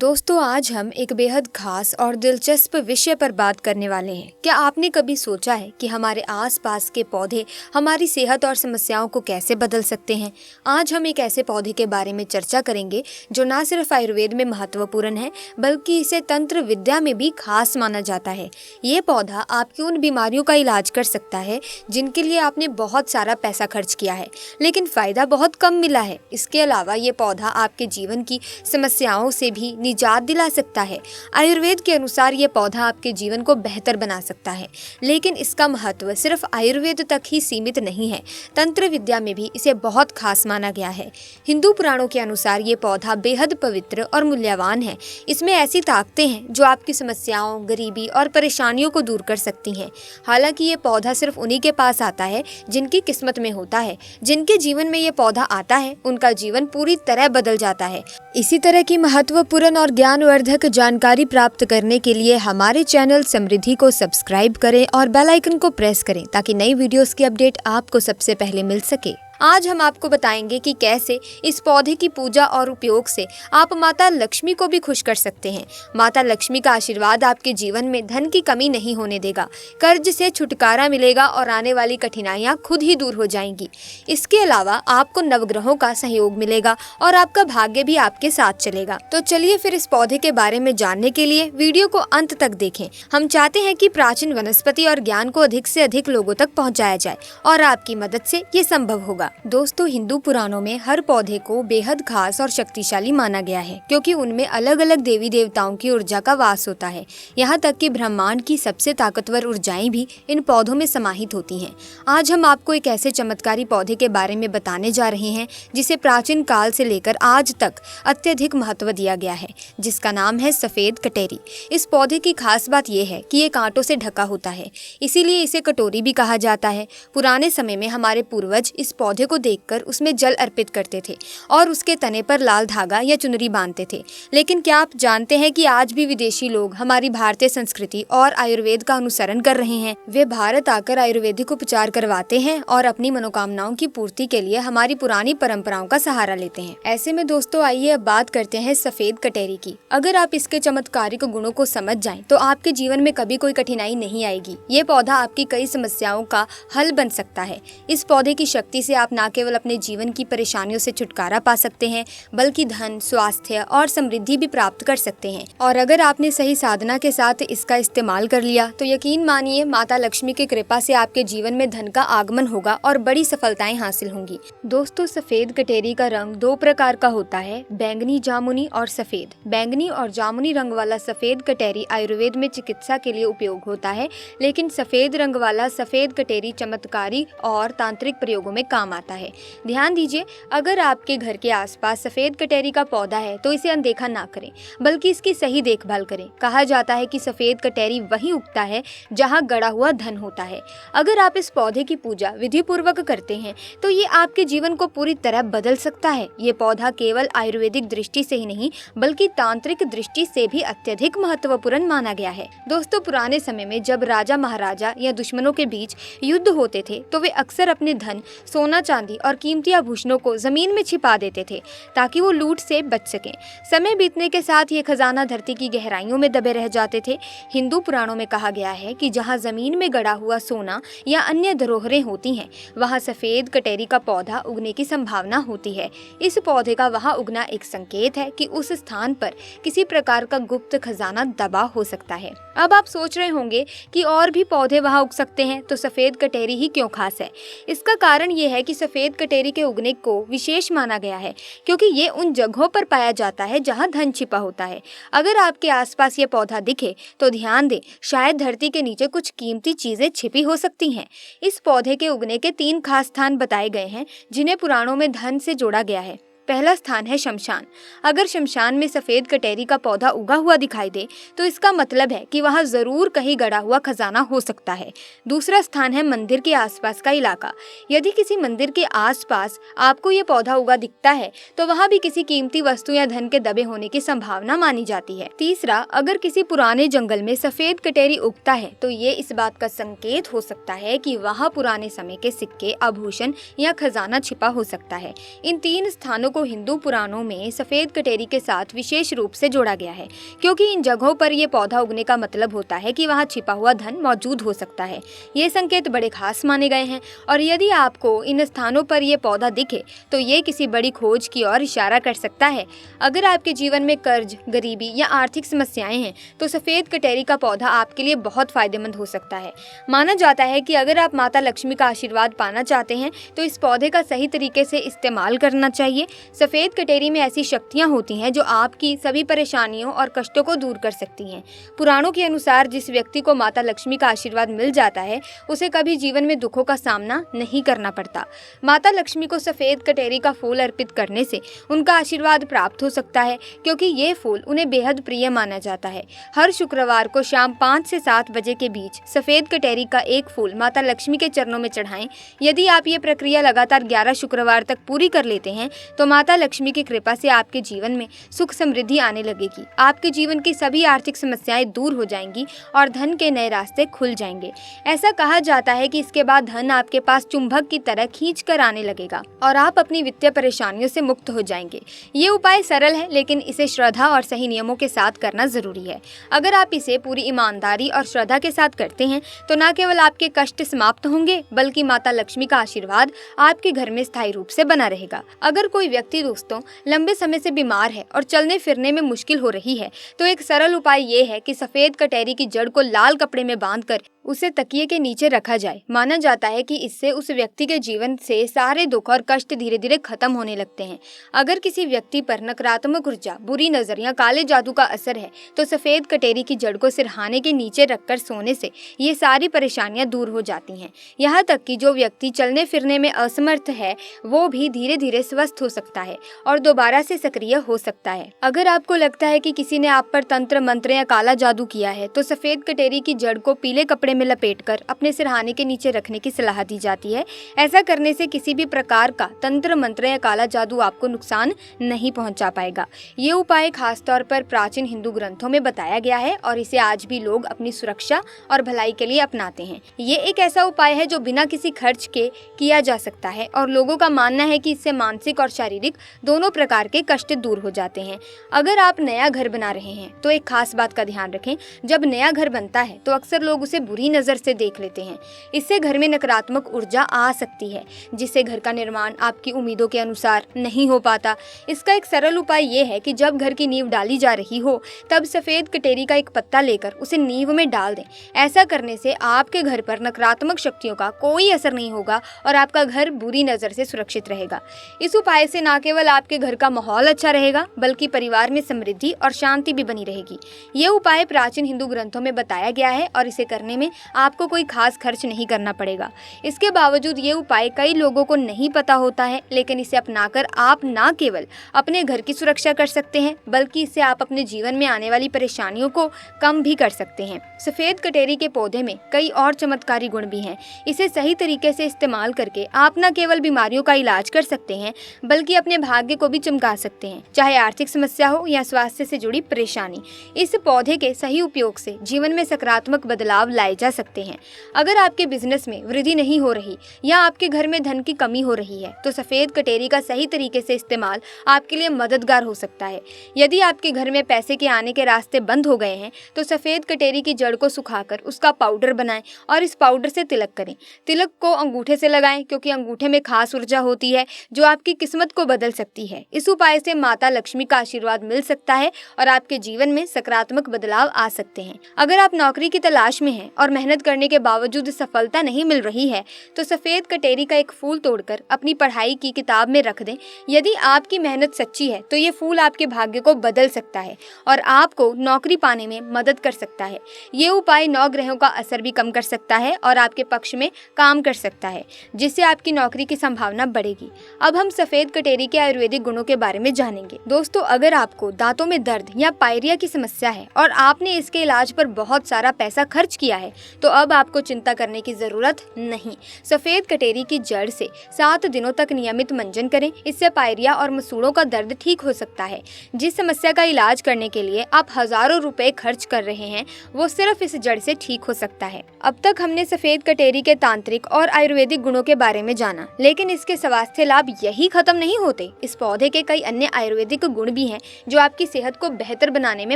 दोस्तों, आज हम एक बेहद खास और दिलचस्प विषय पर बात करने वाले हैं। क्या आपने कभी सोचा है कि हमारे आसपास के पौधे हमारी सेहत और समस्याओं को कैसे बदल सकते हैं? आज हम एक ऐसे पौधे के बारे में चर्चा करेंगे जो न सिर्फ आयुर्वेद में महत्वपूर्ण है, बल्कि इसे तंत्र विद्या में भी खास माना जाता है। ये पौधा आपकी उन बीमारियों का इलाज कर सकता है जिनके लिए आपने बहुत सारा पैसा खर्च किया है, लेकिन फायदा बहुत कम मिला है। इसके अलावा ये पौधा आपके जीवन की समस्याओं से भी निजात दिला सकता है। आयुर्वेद के अनुसार ये पौधा आपके जीवन को बेहतर बना सकता है, लेकिन इसका महत्व सिर्फ आयुर्वेद तक ही सीमित नहीं है। तंत्र विद्या में भी इसे बहुत खास माना गया है। हिंदू पुराणों के अनुसार ये पौधा बेहद पवित्र और मूल्यवान है। इसमें ऐसी ताकतें हैं जो आपकी समस्याओं, गरीबी और परेशानियों को दूर कर सकती हैं। हालांकि ये पौधा सिर्फ उन्हीं के पास आता है जिनकी किस्मत में होता है। जिनके जीवन में ये पौधा आता है, उनका जीवन पूरी तरह बदल जाता है। इसी तरह की महत्वपूर्ण और ज्ञानवर्धक जानकारी प्राप्त करने के लिए हमारे चैनल समृद्धि को सब्सक्राइब करें और बेल आइकन को प्रेस करें ताकि नई वीडियोस की अपडेट आपको सबसे पहले मिल सके। आज हम आपको बताएंगे कि कैसे इस पौधे की पूजा और उपयोग से आप माता लक्ष्मी को भी खुश कर सकते हैं। माता लक्ष्मी का आशीर्वाद आपके जीवन में धन की कमी नहीं होने देगा, कर्ज से छुटकारा मिलेगा और आने वाली कठिनाइयां खुद ही दूर हो जाएंगी। इसके अलावा आपको नवग्रहों का सहयोग मिलेगा और आपका भाग्य भी आपके साथ चलेगा। तो चलिए फिर इस पौधे के बारे में जानने के लिए वीडियो को अंत तक देखें। हम चाहते हैं कि प्राचीन वनस्पति और ज्ञान को अधिक से अधिक लोगों तक पहुँचाया जाए और आपकी मदद से ये संभव होगा। दोस्तों, हिंदू पुराणों में हर पौधे को बेहद खास और शक्तिशाली माना गया है, क्योंकि उनमें अलग अलग देवी देवताओं की ऊर्जा का वास होता है। यहाँ तक कि ब्रह्मांड की सबसे ताकतवर ऊर्जाएं भी इन पौधों में समाहित होती हैं। आज हम आपको एक ऐसे चमत्कारी पौधे के बारे में बताने जा रहे हैं जिसे प्राचीन काल से लेकर आज तक अत्यधिक महत्व दिया गया है, जिसका नाम है सफेद कटेरी। इस पौधे की खास बात यह है कि ये कांटों से ढका होता है, इसीलिए इसे कटोरी भी कहा जाता है। पुराने समय में हमारे पूर्वज इस पौधे को देखकर उसमें जल अर्पित करते थे और उसके तने पर लाल धागा या चुनरी बांधते थे। लेकिन क्या आप जानते हैं कि आज भी विदेशी लोग हमारी भारतीय संस्कृति और आयुर्वेद का अनुसरण कर रहे हैं? वे भारत आकर आयुर्वेदिक उपचार करवाते हैं और अपनी मनोकामनाओं की पूर्ति के लिए हमारी पुरानी परंपराओं का सहारा लेते हैं। ऐसे में दोस्तों, आइए अब बात करते हैं सफेद कटेरी की। अगर आप इसके चमत्कारिक गुणों को समझ जाएं, तो आपके जीवन में कभी कोई कठिनाई नहीं आएगी। ये पौधा आपकी कई समस्याओं का हल बन सकता है। इस पौधे की शक्ति से आप न केवल अपने जीवन की परेशानियों से छुटकारा पा सकते हैं, बल्कि धन, स्वास्थ्य और समृद्धि भी प्राप्त कर सकते हैं। और अगर आपने सही साधना के साथ इसका इस्तेमाल कर लिया, तो यकीन मानिए माता लक्ष्मी की कृपा से आपके जीवन में धन का आगमन होगा और बड़ी सफलताएं हासिल होंगी। दोस्तों, सफेद कटेरी का रंग दो प्रकार का होता है, बैंगनी, जामुनी और सफेद। बैंगनी और जामुनी रंग वाला सफेद कटेरी आयुर्वेद में चिकित्सा के लिए उपयोग होता है, लेकिन सफेद रंग वाला सफेद कटेरी चमत्कारी और तांत्रिक प्रयोगों में काम आता है। ध्यान दीजिए, अगर आपके घर के आसपास सफेद कटेरी का पौधा है तो इसे अनदेखा ना करें, बल्कि इसकी सही देखभाल करें। कहा जाता है कि सफेद कटेरी वहीं उगता है जहां गड़ा हुआ धन होता है। अगर आप इस पौधे की पूजा विधि पूर्वक करते हैं तो ये आपके जीवन को पूरी तरह बदल सकता है। ये पौधा केवल आयुर्वेदिक दृष्टि से ही नहीं, बल्कि तांत्रिक दृष्टि से भी अत्यधिक महत्वपूर्ण माना गया है। दोस्तों, पुराने समय में जब राजा महाराजा या दुश्मनों के बीच युद्ध होते थे, तो वे अक्सर अपने धन, सोना चांदी और कीमती आभूषणों को जमीन में छिपा देते थे ताकि वो लूट से बच सकें। समय बीतने के साथ ये खजाना धरती की गहराइयों में दबे रह जाते थे। हिंदू पुराणों में कहा गया है कि जहां जमीन में गड़ा हुआ सोना या अन्य धरोहरें होती हैं, वहां सफेद कटेरी का पौधा उगने की संभावना होती है। इस पौधे का वहां उगना एक संकेत है कि उस स्थान पर किसी प्रकार का गुप्त खजाना दबा हो सकता है। अब आप सोच रहे होंगे कि और भी पौधे वहां उग सकते हैं, तो सफेद कटेरी ही क्यों खास है? इसका कारण ये है कि सफेद कटेरी के उगने को विशेष माना गया है, क्योंकि ये उन जगहों पर पाया जाता है जहां धन छिपा होता है। अगर आपके आसपास ये पौधा दिखे तो ध्यान दें, शायद धरती के नीचे कुछ कीमती चीजें छिपी हो सकती हैं। इस पौधे के उगने के 3 खास स्थान बताए गए हैं जिन्हें पुराणों में धन से जोड़ा गया है। पहला स्थान है शमशान। अगर शमशान में सफेद कटेरी का पौधा उगा हुआ दिखाई दे तो इसका मतलब है कि वहां जरूर कहीं गड़ा हुआ खजाना हो सकता है। दूसरा स्थान है मंदिर के आसपास का इलाका। यदि किसी मंदिर के आसपास आपको ये पौधा उगा दिखता है तो वहां भी किसी कीमती वस्तु या धन के दबे होने की संभावना मानी जाती है। तीसरा, अगर किसी पुराने जंगल में सफेद कटेरी उगता है तो ये इस बात का संकेत हो सकता है कि वहाँ पुराने समय के सिक्के, आभूषण या खजाना छिपा हो सकता है। इन 3 स्थानों को हिंदू पुराणों में सफेद कटेरी के साथ विशेष रूप से जोड़ा गया है, क्योंकि इन जगहों पर ये पौधा उगने का मतलब होता है कि वहाँ छिपा हुआ धन मौजूद हो सकता है। ये संकेत बड़े खास माने गए हैं और यदि आपको इन स्थानों पर यह पौधा दिखे तो ये किसी बड़ी खोज की ओर इशारा कर सकता है। अगर आपके जीवन में कर्ज, गरीबी या आर्थिक समस्याएं हैं तो सफेद कटेरी का पौधा आपके लिए बहुत फायदेमंद हो सकता है। माना जाता है कि अगर आप माता लक्ष्मी का आशीर्वाद पाना चाहते हैं तो इस पौधे का सही तरीके से इस्तेमाल करना चाहिए। सफेद कटेरी में ऐसी शक्तियां होती हैं जो आपकी सभी परेशानियों और कष्टों को दूर कर सकती हैं। पुराणों के अनुसार जिस व्यक्ति को माता लक्ष्मी का आशीर्वाद मिल जाता है उसे कभी जीवन में दुखों का सामना नहीं करना पड़ता। माता लक्ष्मी को सफेद कटेरी का फूल अर्पित करने से उनका आशीर्वाद प्राप्त हो सकता है, क्योंकि ये फूल उन्हें बेहद प्रिय माना जाता है। हर शुक्रवार को शाम 5 से 7 बजे के बीच सफेद कटेरी का एक फूल माता लक्ष्मी के चरणों में चढ़ाएं। यदि आप ये प्रक्रिया लगातार 11 शुक्रवार तक पूरी कर लेते हैं तो माता लक्ष्मी की कृपा से आपके जीवन में सुख समृद्धि आने लगेगी। आपके जीवन की सभी आर्थिक समस्याएं दूर हो जाएंगी और धन के नए रास्ते खुल जाएंगे। ऐसा कहा जाता है कि इसके बाद धन आपके पास चुंबक की तरह खींच कर आने लगेगा और आप अपनी वित्तीय परेशानियों से मुक्त हो जाएंगे। ये उपाय सरल है, लेकिन इसे श्रद्धा और सही नियमों के साथ करना जरूरी है। अगर आप इसे पूरी ईमानदारी और श्रद्धा के साथ करते हैं तो न केवल आपके कष्ट समाप्त होंगे बल्कि माता लक्ष्मी का आशीर्वाद आपके घर में स्थायी रूप से बना रहेगा। अगर कोई व्यक्ति दोस्तों लंबे समय से बीमार है और चलने फिरने में मुश्किल हो रही है तो एक सरल उपाय ये है कि सफेद कटेरी की जड़ को लाल कपड़े में बांधकर उसे तकिए के नीचे रखा जाए। माना जाता है कि इससे उस व्यक्ति के जीवन से सारे दुख और कष्ट धीरे धीरे खत्म होने लगते हैं। अगर किसी व्यक्ति पर नकारात्मक ऊर्जा, बुरी नजर या काले जादू का असर है तो सफेद कटेरी की जड़ को सिरहाने के नीचे रखकर सोने से ये सारी परेशानियां दूर हो जाती हैं। यहाँ तक कि जो व्यक्ति चलने फिरने में असमर्थ है वो भी धीरे धीरे स्वस्थ हो सकता है और दोबारा से सक्रिय हो सकता है। अगर आपको लगता है कि किसी ने आप पर तंत्र मंत्र या काला जादू किया है तो सफेद कटेरी की जड़ को पीले कपड़े में लपेटकर अपने सिरहाने के नीचे रखने की सलाह दी जाती है। ऐसा करने से किसी भी प्रकार का तंत्र मंत्र या काला जादू आपको नुकसान नहीं पहुंचा पाएगा। ये उपाय खास तौर पर प्राचीन हिंदू ग्रंथों में बताया गया है और इसे आज भी लोग अपनी सुरक्षा और भलाई के लिए अपनाते हैं। ये एक ऐसा उपाय है जो बिना किसी खर्च के किया जा सकता है और लोगों का मानना है कि इससे मानसिक और शारीरिक दोनों प्रकार के कष्ट दूर हो जाते हैं। अगर आप नया घर बना रहे हैं तो एक खास बात का ध्यान रखें, जब नया घर बनता है तो अक्सर लोग उसे बुरी नजर से देख लेते हैं। इससे घर में नकारात्मक ऊर्जा आ सकती है जिससे घर का निर्माण आपकी उम्मीदों के अनुसार नहीं हो पाता। इसका एक सरल उपाय ये है कि जब घर की नींव डाली जा रही हो तब सफेद कटेरी का एक पत्ता लेकर उसे नींव में डाल दें। ऐसा करने से आपके घर पर नकारात्मक शक्तियों का कोई असर नहीं होगा और आपका घर बुरी नजर से सुरक्षित रहेगा। इस उपाय से न केवल आपके घर का माहौल अच्छा रहेगा बल्कि परिवार में समृद्धि और शांति भी बनी रहेगी। ये उपाय प्राचीन हिंदू ग्रंथों में बताया गया है और इसे करने में आपको कोई खास खर्च नहीं करना पड़ेगा। इसके बावजूद ये उपाय कई लोगों को नहीं पता होता है, लेकिन इसे अपनाकर आप न केवल अपने घर की सुरक्षा कर सकते हैं बल्कि इससे आप अपने जीवन में आने वाली परेशानियों को कम भी कर सकते हैं। सफेद कटेरी के पौधे में कई और चमत्कारी गुण भी हैं। इसे सही तरीके से इस्तेमाल करके आप न केवल बीमारियों का इलाज कर सकते हैं बल्कि अपने भाग्य को भी चमका सकते हैं, चाहे आर्थिक समस्या हो या स्वास्थ्य से जुड़ी परेशानी। इस पौधे के सही उपयोग से जीवन में सकारात्मक बदलाव लाए जा सकते हैं। अगर आपके बिजनेस में वृद्धि नहीं हो रही या आपके घर में धन की कमी हो रही है तो सफेद कटेरी का सही तरीके से इस्तेमाल आपके लिए मददगार हो सकता है। यदि आपके घर में पैसे के आने के रास्ते बंद हो गए हैं तो सफेद कटेरी की जड़ को सुखाकर उसका पाउडर बनाएं और इस पाउडर से तिलक करें। तिलक को अंगूठे से लगाएं क्योंकि अंगूठे में खास ऊर्जा होती है जो आपकी किस्मत को बदल सकती है। इस उपाय से माता लक्ष्मी का आशीर्वाद मिल सकता है और आपके जीवन में सकारात्मक बदलाव आ सकते हैं। अगर आप नौकरी की तलाश में हैं और मेहनत करने के बावजूद सफलता नहीं मिल रही है तो सफेद कटेरी का एक फूल तोड़कर अपनी पढ़ाई की किताब में रख दें। यदि आपकी मेहनत सच्ची है तो ये फूल आपके भाग्य को बदल सकता है और आपको नौकरी पाने में मदद कर सकता है। ये उपाय 9 ग्रहों का असर भी कम कर सकता है और आपके पक्ष में काम कर सकता है, जिससे आपकी नौकरी की संभावना बढ़ेगी। अब हम सफेद कटेरी के आयुर्वेदिक गुणों के बारे में जानेंगे। दोस्तों, अगर आपको दांतों में दर्द या पायरिया की समस्या है और आपने इसके इलाज पर बहुत सारा पैसा खर्च किया है तो अब आपको चिंता करने की जरूरत नहीं। सफेद कटेरी की जड़ से 7 दिनों तक नियमित मंजन करें। इससे पायरिया और मसूड़ों का दर्द ठीक हो सकता है। जिस समस्या का इलाज करने के लिए आप हजारों रुपए खर्च कर रहे हैं, वो सिर्फ इस जड़ से ठीक हो सकता है। अब तक हमने सफेद कटेरी के तांत्रिक और आयुर्वेदिक गुणों के बारे में जाना, लेकिन इसके स्वास्थ्य लाभ यही खत्म नहीं होते। इस पौधे के कई अन्य आयुर्वेदिक गुण भी हैं जो आपकी सेहत को बेहतर बनाने में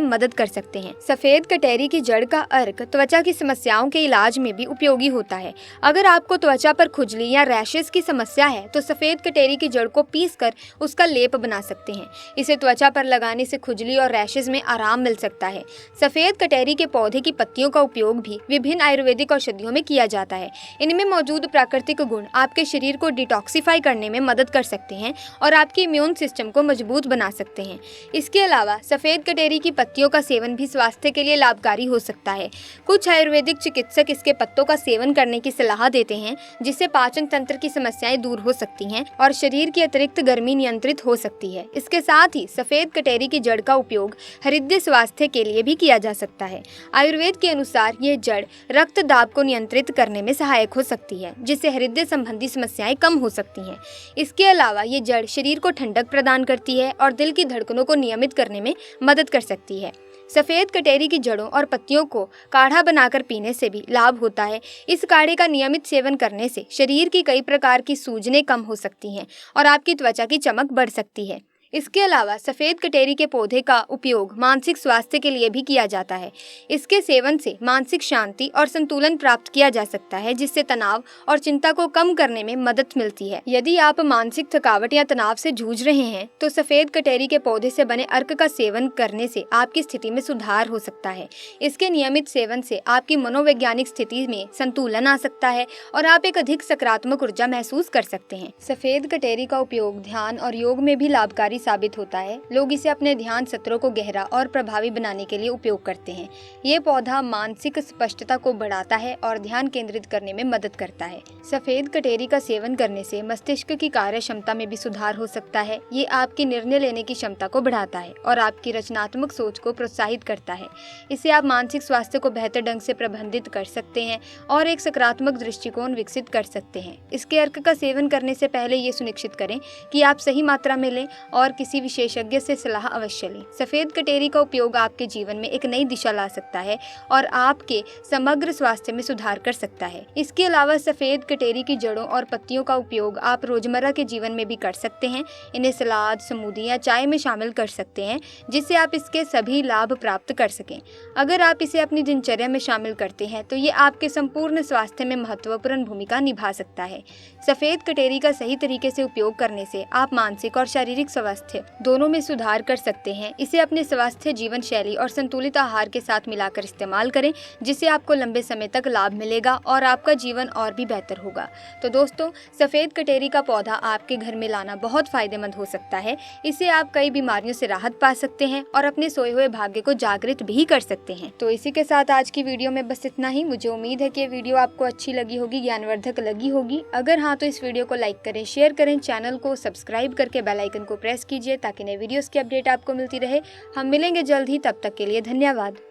मदद कर सकते हैं। सफेद कटेरी की जड़ का अर्क त्वचा की समस्याओं के इलाज में भी उपयोगी होता है। अगर आपको त्वचा पर खुजली या रैशेस की समस्या है तो सफेद कटेरी की जड़ को पीसकर उसका लेप बना सकते हैं। इसे त्वचा पर लगाने से खुजली और रैशेस में आराम मिल सकता है। सफेद कटेरी के पौधे की पत्तियों का उपयोग भी विभिन्न आयुर्वेदिक औषधियों में किया जाता है। इनमें मौजूद प्राकृतिक गुण आपके शरीर को डिटॉक्सिफाई करने में मदद कर सकते हैं और आपके इम्यून सिस्टम को मजबूत बना सकते हैं। इसके अलावा सफेद कटेरी की पत्तियों का सेवन भी स्वास्थ्य के लिए लाभकारी हो सकता है। कुछ आयुर्वेदिक चिकित्सक इसके पत्तों का सेवन करने की सलाह देते हैं, जिससे पाचन तंत्र की समस्याएं दूर हो सकती हैं और शरीर की अतिरिक्त गर्मी नियंत्रित हो सकती है। इसके साथ ही सफेद कटेरी की जड़ का उपयोग हृदय स्वास्थ्य के लिए भी किया जा सकता है। आयुर्वेद के अनुसार ये जड़ रक्त दाब को नियंत्रित करने में सहायक हो सकती है, जिससे हृदय संबंधी समस्याएं कम हो सकती हैं। इसके अलावा ये जड़ शरीर को ठंडक प्रदान करती है और दिल की धड़कनों को नियमित करने में मदद कर सकती है। सफेद कटेरी की जड़ों और पत्तियों को काढ़ा बनाकर पीने से भी लाभ होता है। इस काढ़े का नियमित सेवन करने से शरीर की कई प्रकार की सूजनें कम हो सकती हैं और आपकी त्वचा की चमक बढ़ सकती है। इसके अलावा सफेद कटेरी के पौधे का उपयोग मानसिक स्वास्थ्य के लिए भी किया जाता है। इसके सेवन से मानसिक शांति और संतुलन प्राप्त किया जा सकता है, जिससे तनाव और चिंता को कम करने में मदद मिलती है। यदि आप मानसिक थकावट या तनाव से जूझ रहे हैं तो सफेद कटेरी के पौधे से बने अर्क का सेवन करने से आपकी स्थिति में सुधार हो सकता है। इसके नियमित सेवन से आपकी मनोवैज्ञानिक स्थिति में संतुलन आ सकता है और आप एक अधिक सकारात्मक ऊर्जा महसूस कर सकते हैं। सफेद कटेरी का उपयोग ध्यान और योग में भी लाभकारी साबित होता है। लोग इसे अपने ध्यान सत्रों को गहरा और प्रभावी बनाने के लिए उपयोग करते हैं। ये पौधा मानसिक स्पष्टता को बढ़ाता है और ध्यान केंद्रित करने में मदद करता है। सफेद कटेरी का सेवन करने से मस्तिष्क की कार्य क्षमता में भी सुधार हो सकता है। ये आपकी निर्णय लेने की क्षमता को बढ़ाता है और आपकी रचनात्मक सोच को प्रोत्साहित करता है। इससे आप मानसिक स्वास्थ्य को बेहतर ढंग से प्रबंधित कर सकते हैं और एक सकारात्मक दृष्टिकोण विकसित कर सकते हैं। इसके अर्क का सेवन करने से पहले ये सुनिश्चित करें कि आप सही मात्रा में लें और किसी विशेषज्ञ से सलाह अवश्य लें। सफेद कटेरी का उपयोग आपके जीवन में एक नई दिशा ला सकता है और आपके समग्र स्वास्थ्य में सुधार कर सकता है। इसके अलावा सफेद कटेरी की जड़ों और पत्तियों का उपयोग आप रोजमर्रा के जीवन में भी कर सकते हैं। इन्हें सलाद, स्मूदी या चाय में शामिल कर सकते हैं, जिससे आप इसके सभी लाभ प्राप्त कर सकें। अगर आप इसे अपनी दिनचर्या में शामिल करते हैं तो ये आपके संपूर्ण स्वास्थ्य में महत्वपूर्ण भूमिका निभा सकता है। सफेद कटेरी का सही तरीके से उपयोग करने से आप मानसिक और शारीरिक स्वास्थ्य दोनों में सुधार कर सकते हैं। इसे अपने स्वास्थ्य, जीवन शैली और संतुलित आहार के साथ मिलाकर इस्तेमाल करें, जिससे आपको लंबे समय तक लाभ मिलेगा और आपका जीवन और भी बेहतर होगा। तो दोस्तों, सफेद कटेरी का पौधा आपके घर में लाना बहुत फायदेमंद हो सकता है। इससे आप कई बीमारियों से राहत पा सकते हैं और अपने सोए हुए भाग्य को जागृत भी कर सकते हैं। तो इसी के साथ आज की वीडियो में बस इतना ही। मुझे उम्मीद है कि ये वीडियो आपको अच्छी लगी होगी, ज्ञानवर्धक लगी होगी। अगर हाँ तो इस वीडियो को लाइक करें, शेयर करें, चैनल को सब्सक्राइब करके बेल आइकन को प्रेस कीजिए ताकि नए वीडियोस की अपडेट आपको मिलती रहे। हम मिलेंगे जल्द ही, तब तक के लिए धन्यवाद।